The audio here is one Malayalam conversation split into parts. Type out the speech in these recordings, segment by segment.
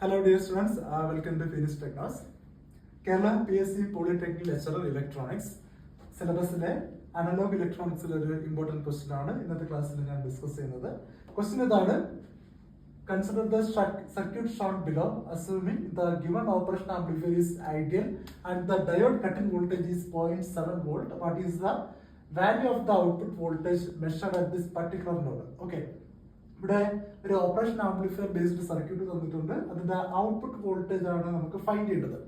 Hello dear students, welcome to Phoenix Technos. Kerala PSC Polytechnic Lecturer Electronics. സിലബസിലെ അനലോഗ് ഇലക്ട്രോണിക്സിലെ ഒരു ഇമ്പോർട്ടൻറ്റ് ക്വസ്റ്റ്യൻ ആണ് ഇന്നത്തെ ക്ലാസ്സിൽ ഞാൻ ഡിസ്കസ് ചെയ്യുന്നത്. ക്വസ്റ്റ്യൻ ഇതാണ്: consider the circuit Sean below assuming the given operation amplifier is ideal and the diode cutting voltage is 0.7 volt. What is the value of the output voltage measured at this particular node? Okay, ഇവിടെ ഒരു ഓപ്പറേഷൻ ആംപ്ലിഫയർ ബേസ്ഡ് സർക്യൂട്ട് തന്നിട്ടുണ്ട്. അതിന്റെ ഔട്ട്പുട്ട് വോൾട്ടേജ് ആണ് നമുക്ക് ഫൈൻഡ് ചെയ്യേണ്ടത്.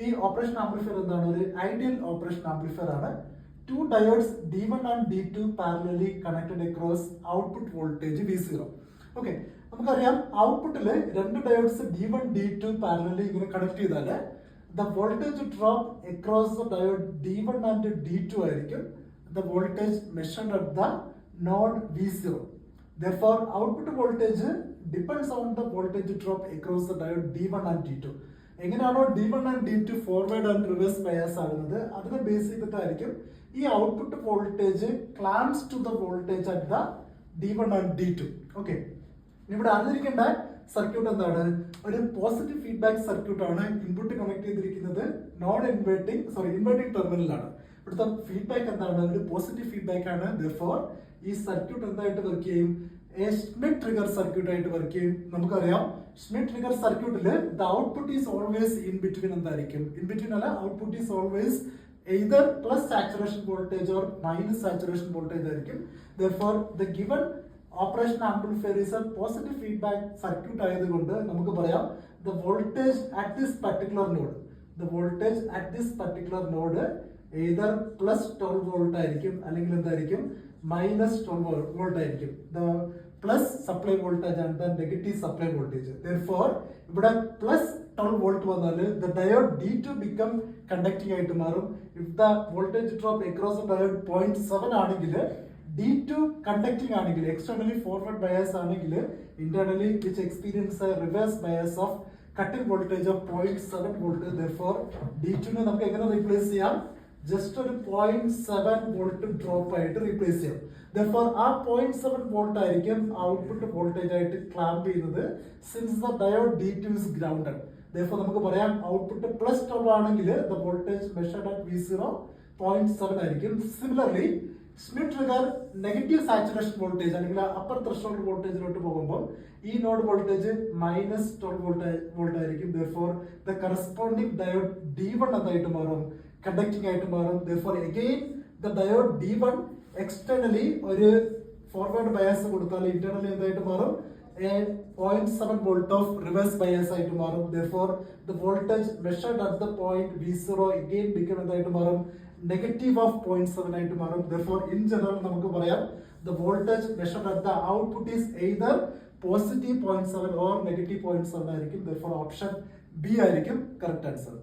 ഈ ഓപ്പറേഷൻ ആംപ്ലിഫയർ എന്താണ്? ഒരു ഐഡിയൽ ഓപ്പറേഷൻ ആംപ്ലിഫയർ ആണ്. Two diodes D1 and D2 parallelly connected across output voltage V0. Okay, നമുക്കറിയാം ഔട്ട്പുട്ടില് രണ്ട് ഡയോഡ്സ് D1 D2 പാരലലി ഇങ്ങനെ കണക്ട് ചെയ്താൽ the voltage drop across the diode D1 and D2 ആയിരിക്കും the voltage measured at the node V0. Therefore, output voltage depends on the voltage drop across the diode D1 and D2. എങ്ങനെയാണോ D1 and D2 forward and reverse bias ആകുന്നത്, അതിനെ ബേസ് ചെയ്തിട്ടായിരിക്കും ഈ output voltage clamps to the voltage at the D1 and D2. Okay, ഇവിടെ അറിഞ്ഞിരിക്കേണ്ട സർക്യൂട്ട് എന്താണ്? ഒരു പോസിറ്റീവ് ഫീഡ്ബാക്ക് സർക്യൂട്ട് ആണ്. ഇൻപുട്ട് കണക്ട് ചെയ്തിരിക്കുന്നത് ഇൻവെർട്ടിംഗ് ടെർമിനലാണ്. ഇവിടുത്തെ ഫീഡ്ബാക്ക് എന്താണ്? ഒരു പോസിറ്റീവ് ഫീഡ്ബാക്ക് ആണ്. Therefore, ഈ സർക്യൂട്ട് എന്തായിട്ട് വർക്ക് ചെയ്യും? സ്മിത്ത് ട്രിഗർ സർക്യൂട്ട് ആയിട്ട് വർക്ക് ചെയ്യും. നമുക്കറിയാം സ്മിത്ത് ട്രിഗർ സർക്യൂട്ടിൽ the output is always in between എന്തായിരിക്കും? ഇൻ ബിറ്റ്വീൻ അല്ല, output is always either plus saturation voltage or minus saturation voltage ആയിരിക്കും. Therefore, the given operation amplifier is a positive feedback circuit ആയതുകൊണ്ട് നമുക്ക് പറയാം the voltage at this particular node either plus 12 volt ആയിരിക്കും അല്ലെങ്കിൽ എന്തായിരിക്കും? minus 12 volt ആയിരിക്കും. The plus supply voltage and the negative supply voltage. Therefore, ഇവിടെ plus 12 volt വന്നാൽ the diode D2 become conducting ആയിട്ട് മാറും. If the voltage drop across the diode 0.7 ആണെങ്കിൽ D2 conducting ആണെങ്കിൽ, externally forward bias ആണെങ്കിൽ internally which experience a reverse bias of cutting voltage of 0.7 volt. Therefore, D2 നെ നമുക്ക് എങ്ങനെ റീപ്ലേസ് ചെയ്യാം? ജസ്റ്റ് ഒരു 0.7 വോൾട്ട് ഡ്രോപ്പ് ആയിട്ട് റീപ്ലേസ് ചെയ്യാം. Therefore, ആ 0.7 വോൾട്ട് ആയിരിക്കും ഔട്ട്പുട്ട് വോൾട്ടേജ് ആയിട്ട് ക്ലാമ്പ് ചെയ്യുന്നത്. Since the diode D2 is grounded. Therefore, നമുക്ക് പറയാം ഔട്ട്പുട്ട് പ്ലസ് 12 ആണെങ്കിൽ the voltage measured at V0 0.7 ആയിരിക്കും. Similarly Smith trigger negative saturation voltage അല്ലെങ്കിൽ അപ്പർ ത്രഷോൾഡ് വോൾട്ടേജിലോട്ട് പോകുമ്പോൾ ഈ നോഡ് വോൾട്ടേജ് മൈനസ് 12 വോൾട്ട് ആയിരിക്കും. Therefore, the corresponding diode D1 എന്തായിട്ട് മാറും? കണ്ടക്ടിങ് ആയിട്ട് മാറും. Therefore, again the diode D1 externally ഒരു ഫോർവേഡ് ബയാസ് കൊടുത്താൽ ഇന്റർണലി എന്തായിട്ട് മാറും? 0.7 volt of reverse bias ആയിട്ട് മാറും. Therefore, the voltage measured at the point V0 again become എന്തായിട്ട് മാറും? നെഗറ്റീവ് ഓഫ് 0.7 ആയിട്ട് മാറും. Therefore, in general നമുക്ക് പറയാം the voltage measured at the output is either positive 0.7 or negative 0.7 ആയിരിക്കും. Therefore, option B ആയിരിക്കും correct answer.